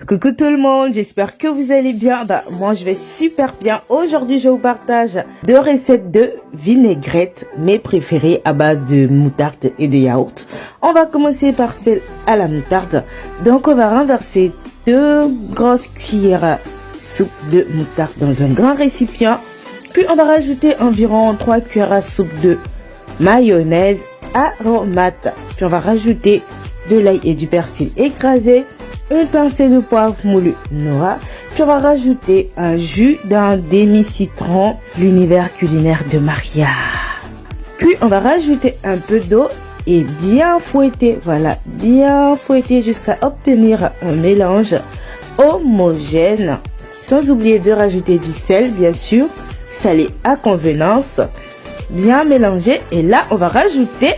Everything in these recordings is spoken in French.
Coucou tout le monde, j'espère que vous allez bien. Moi je vais super bien. Aujourd'hui je vous partage 2 recettes de vinaigrette, mes préférées à base de moutarde et de yaourt. On va commencer par celle à la moutarde. Donc on va renverser 2 grosses cuillères soupe de moutarde dans un grand récipient. Puis on va rajouter environ 3 cuillères à soupe de mayonnaise aromate. Puis on va rajouter de l'ail et du persil écrasé, une pincée de poivre moulu noix, puis on va rajouter un jus d'un demi-citron, l'univers culinaire de Maria. Puis on va rajouter un peu d'eau et bien fouetter, voilà, bien fouetter jusqu'à obtenir un mélange homogène. Sans oublier de rajouter du sel, bien sûr, salé à convenance, bien mélanger. Et là, on va rajouter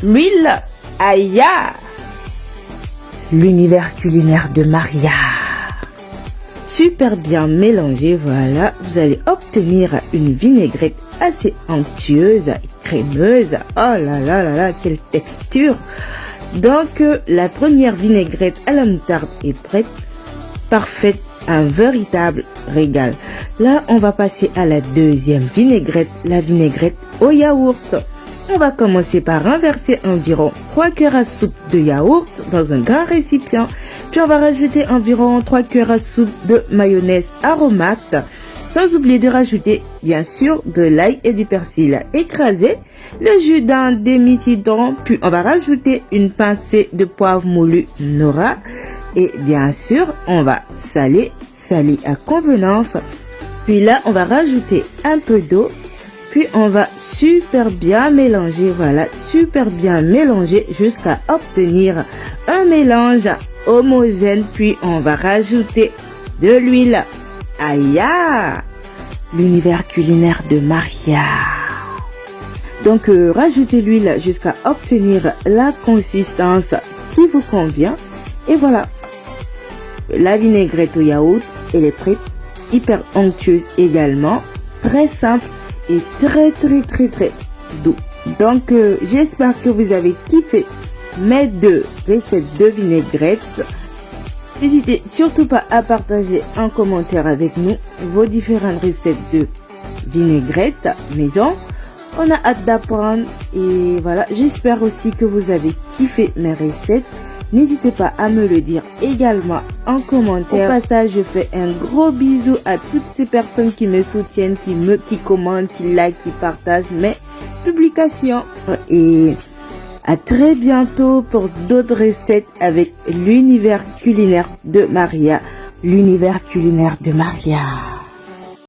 l'huile Aya, l'univers culinaire de Maria. Super bien mélangé, voilà, vous allez obtenir une vinaigrette assez onctueuse et crémeuse. Oh là là là là, quelle texture! Donc, la première vinaigrette à la moutarde est prête, parfaite, un véritable régal. Là, on va passer à la deuxième vinaigrette, la vinaigrette au yaourt. On va commencer par renverser environ 3 cuillères à soupe de yaourt dans un grand récipient. Puis on va rajouter environ 3 cuillères à soupe de mayonnaise aromate. Sans oublier de rajouter bien sûr de l'ail et du persil écrasé, le jus d'un demi-citron. Puis on va rajouter une pincée de poivre moulu noix. Et bien sûr, on va saler à convenance. Puis là, on va rajouter un peu d'eau. Puis on va super bien mélanger, voilà, super bien mélanger jusqu'à obtenir un mélange homogène. Puis on va rajouter de l'huile Aya, l'univers culinaire de Maria. Donc rajoutez l'huile jusqu'à obtenir la consistance qui vous convient. Et voilà, la vinaigrette au yaourt, elle est prête, hyper onctueuse également, très simple et très doux. Donc j'espère que vous avez kiffé mes 2 recettes de vinaigrette. N'hésitez surtout pas à partager en commentaire avec nous vos différentes recettes de vinaigrette maison. On a hâte d'apprendre et voilà, j'espère aussi que vous avez kiffé mes recettes. N'hésitez pas à me le dire également en commentaire. Au passage, je fais un gros bisou à toutes ces personnes qui me soutiennent, qui commentent, qui like, qui partagent mes publications. Et à très bientôt pour d'autres recettes avec l'univers culinaire de Maria. L'univers culinaire de Maria.